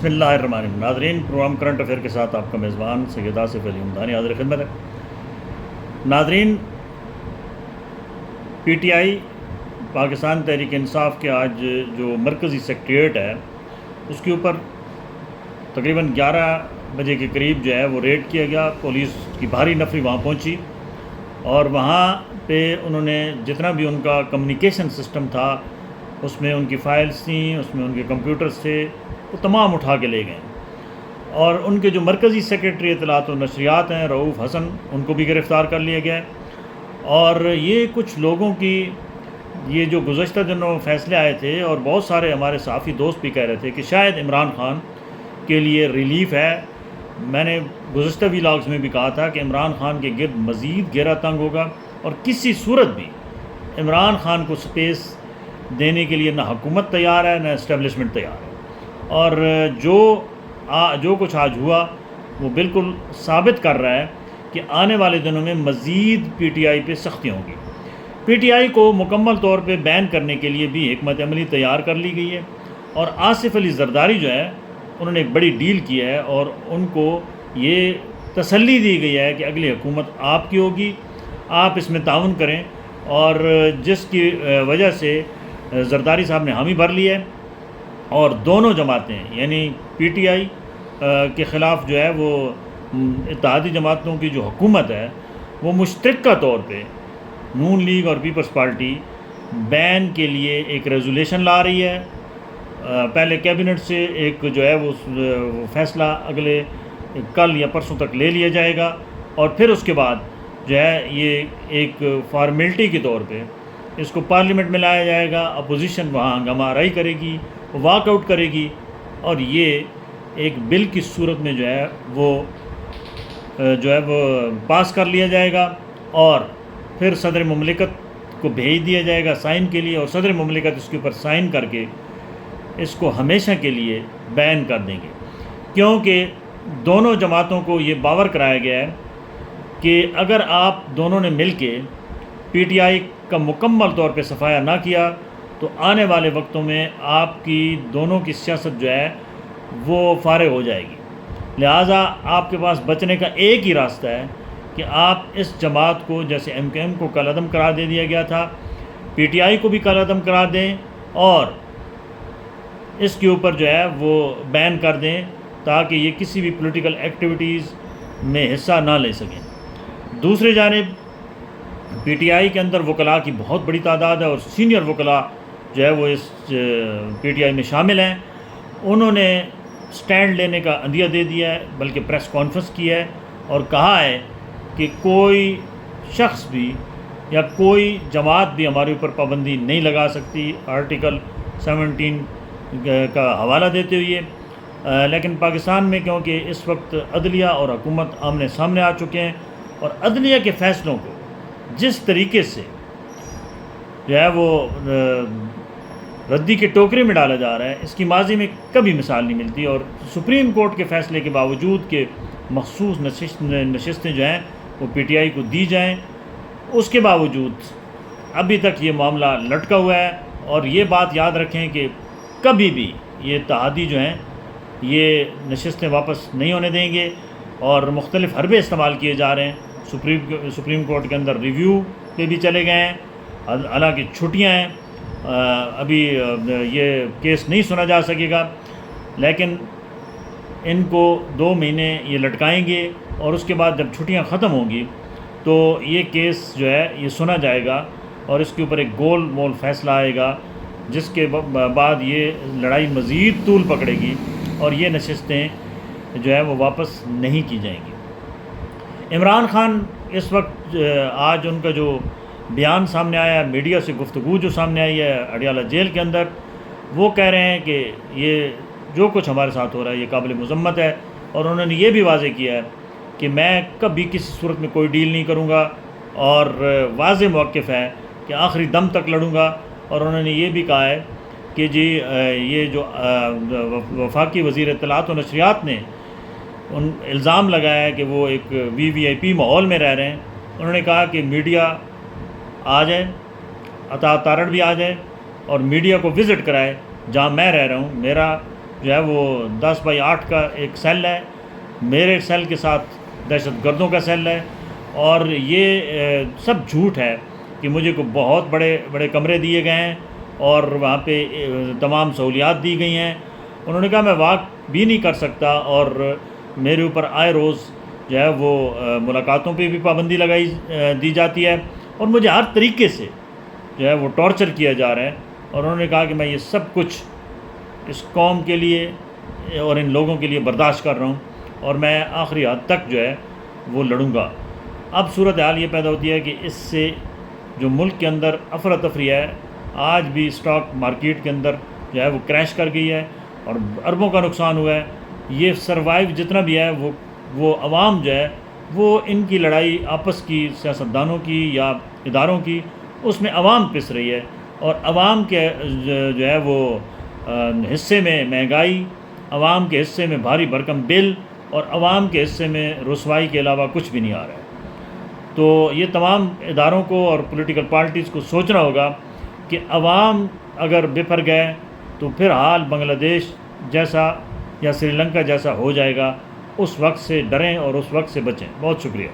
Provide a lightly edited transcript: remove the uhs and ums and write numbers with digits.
بسم اللہ الرحمن الرحیم۔ ناظرین، پروگرام کرنٹ افیئر کے ساتھ آپ کا میزبان سید آصف علی حمدانی حاضر خدمت ہے۔ ناظرین، P T I Pakistan Tehreek Insaf کے آج جو مرکزی سیکریٹریٹ ہے اس کے اوپر تقریباً 11 بجے کے قریب جو ہے وہ ریڈ کیا گیا۔ پولیس کی بھاری نفری وہاں پہنچی اور وہاں پہ انہوں نے جتنا بھی ان کا کمیونیکیشن سسٹم تھا، اس میں ان کی فائلز تھیں، اس میں ان کے کمپیوٹرز تھے، وہ تمام اٹھا کے لے گئے۔ اور ان کے جو مرکزی سیکریٹری اطلاعات و نشریات ہیں رؤوف حسن، ان کو بھی گرفتار کر لیا گیا ہے۔ اور یہ کچھ لوگوں کی یہ جو گزشتہ دنوں فیصلے آئے تھے، اور بہت سارے ہمارے صحافی دوست بھی کہہ رہے تھے کہ شاید عمران خان کے لیے ریلیف ہے۔ میں نے گزشتہ ویلاگز میں بھی کہا تھا کہ عمران خان کے گرد مزید گھیرا تنگ ہوگا، اور کسی صورت بھی عمران خان کو سپیس دینے کے لیے نہ حکومت تیار ہے، نہ اسٹیبلشمنٹ تیار ہے۔ اور جو کچھ آج ہوا وہ بالکل ثابت کر رہا ہے کہ آنے والے دنوں میں مزید پی ٹی آئی پہ سختیاں ہوں گی۔ پی ٹی آئی کو مکمل طور پہ بین کرنے کے لیے بھی حکمت عملی تیار کر لی گئی ہے، اور آصف علی زرداری جو ہے انہوں نے ایک بڑی ڈیل کی ہے، اور ان کو یہ تسلی دی گئی ہے کہ اگلی حکومت آپ کی ہوگی، آپ اس میں تعاون کریں، اور جس کی وجہ سے زرداری صاحب نے حامی بھر لی ہے۔ اور دونوں جماعتیں یعنی پی ٹی آئی کے خلاف جو ہے وہ اتحادی جماعتوں کی جو حکومت ہے وہ مشترکہ طور پہ نون لیگ اور پیپلز پارٹی بین کے لیے ایک ریزولیشن لا رہی ہے۔ پہلے کیبنٹ سے ایک جو ہے وہ فیصلہ اگلے کل یا پرسوں تک لے لیا جائے گا، اور پھر اس کے بعد جو ہے یہ ایک فارمیلٹی کے طور پہ اس کو پارلیمنٹ میں لایا جائے گا۔ اپوزیشن وہاں ہنگامہ آرائی کرے گی، واک آؤٹ کرے گی، اور یہ ایک بل کی صورت میں جو ہے وہ پاس کر لیا جائے گا، اور پھر صدر مملکت کو بھیج دیا جائے گا سائن کے لیے، اور صدر مملکت اس کے اوپر سائن کر کے اس کو ہمیشہ کے لیے بین کر دیں گے۔ کیونکہ دونوں جماعتوں کو یہ باور کرایا گیا ہے کہ اگر آپ دونوں نے مل کے پی ٹی آئی کا مکمل طور پہ صفایا نہ کیا تو آنے والے وقتوں میں آپ کی دونوں کی سیاست جو ہے وہ فارغ ہو جائے گی۔ لہٰذا آپ کے پاس بچنے کا ایک ہی راستہ ہے کہ آپ اس جماعت کو، جیسے ایم کیو ایم کو کل عدم قرار دے دیا گیا تھا، پی ٹی آئی کو بھی کل عدم قرار دیں، اور اس کے اوپر جو ہے وہ بین کر دیں تاکہ یہ کسی بھی پولیٹیکل ایکٹیویٹیز میں حصہ نہ لے سکیں۔ دوسری جانب پی ٹی آئی کے اندر وکلاء کی بہت بڑی تعداد ہے، اور سینئر وکلاء جو ہے وہ اس پی ٹی آئی میں شامل ہیں۔ انہوں نے سٹینڈ لینے کا عندیہ دے دیا ہے، بلکہ پریس کانفرنس کی ہے، اور کہا ہے کہ کوئی شخص بھی یا کوئی جماعت بھی ہمارے اوپر پابندی نہیں لگا سکتی، آرٹیکل 17 کا حوالہ دیتے ہوئے۔ لیکن پاکستان میں کیونکہ اس وقت عدلیہ اور حکومت آمنے سامنے آ چکے ہیں، اور عدلیہ کے فیصلوں کو جس طریقے سے جو ہے وہ ردی کے ٹوکرے میں ڈالا جا رہا ہے، اس کی ماضی میں کبھی مثال نہیں ملتی۔ اور سپریم کورٹ کے فیصلے کے باوجود کہ مخصوص نشستیں جو ہیں وہ پی ٹی آئی کو دی جائیں، اس کے باوجود ابھی تک یہ معاملہ لٹکا ہوا ہے۔ اور یہ بات یاد رکھیں کہ کبھی بھی یہ اتحادی جو ہیں یہ نشستیں واپس نہیں ہونے دیں گے، اور مختلف حربے استعمال کیے جا رہے ہیں۔ سپریم کورٹ کے اندر ریویو پہ بھی چلے گئے ہیں، حالانکہ چھٹیاں ہیں، ابھی یہ کیس نہیں سنا جا سکے گا، لیکن ان کو 2 مہینے یہ لٹکائیں گے، اور اس کے بعد جب چھٹیاں ختم ہوں گی تو یہ کیس جو ہے یہ سنا جائے گا، اور اس کے اوپر ایک گول مول فیصلہ آئے گا، جس کے بعد یہ لڑائی مزید طول پکڑے گی، اور یہ نشستیں جو ہے وہ واپس نہیں کی جائیں گی۔ عمران خان اس وقت آج ان کا جو بیان سامنے آیا ہے، میڈیا سے گفتگو جو سامنے آئی ہے اڈیالہ جیل کے اندر، وہ کہہ رہے ہیں کہ یہ جو کچھ ہمارے ساتھ ہو رہا ہے یہ قابل مذمت ہے، اور انہوں نے یہ بھی واضح کیا ہے کہ میں کبھی کسی صورت میں کوئی ڈیل نہیں کروں گا، اور واضح موقف ہے کہ آخری دم تک لڑوں گا۔ اور انہوں نے یہ بھی کہا ہے کہ جی یہ جو وفاقی وزیر اطلاعات و نشریات نے الزام لگایا ہے کہ وہ ایک وی آئی پی ماحول میں رہ رہے ہیں، انہوں نے کہا کہ میڈیا آ جائے، عطا تارڑ بھی آ جائے، اور میڈیا کو وزٹ کرائے جہاں میں رہ رہا ہوں۔ میرا جو ہے وہ 10x8 کا ایک سیل ہے، میرے سیل کے ساتھ دہشت گردوں کا سیل ہے، اور یہ سب جھوٹ ہے کہ مجھے کو بہت بڑے بڑے کمرے دیے گئے ہیں اور وہاں پہ تمام سہولیات دی گئی ہیں۔ انہوں نے کہا میں واک بھی نہیں کر سکتا، اور میرے اوپر آئے روز جو ہے وہ ملاقاتوں پہ بھی پابندی دی جاتی ہے، اور مجھے ہر طریقے سے جو ہے وہ ٹارچر کیا جا رہا ہے۔ اور انہوں نے کہا کہ میں یہ سب کچھ اس قوم کے لیے اور ان لوگوں کے لیے برداشت کر رہا ہوں، اور میں آخری حد تک جو ہے وہ لڑوں گا۔ اب صورتحال یہ پیدا ہوتی ہے کہ اس سے جو ملک کے اندر افراتفری ہے، آج بھی اسٹاک مارکیٹ کے اندر جو ہے وہ کریش کر گئی ہے اور اربوں کا نقصان ہوا ہے۔ یہ سروائیو جتنا بھی ہے وہ عوام جو ہے وہ ان کی لڑائی آپس کی سیاستدانوں کی یا اداروں کی، اس میں عوام پس رہی ہے، اور عوام کے جو ہے وہ حصے میں مہنگائی، عوام کے حصے میں بھاری بھرکم بل، اور عوام کے حصے میں رسوائی کے علاوہ کچھ بھی نہیں آ رہا ہے۔ تو یہ تمام اداروں کو اور پولیٹیکل پارٹیز کو سوچنا ہوگا کہ عوام اگر بپھر گئے تو پھر حال بنگلہ دیش جیسا یا سری لنکا جیسا ہو جائے گا۔ اس وقت سے ڈریں اور اس وقت سے بچیں۔ بہت شکریہ۔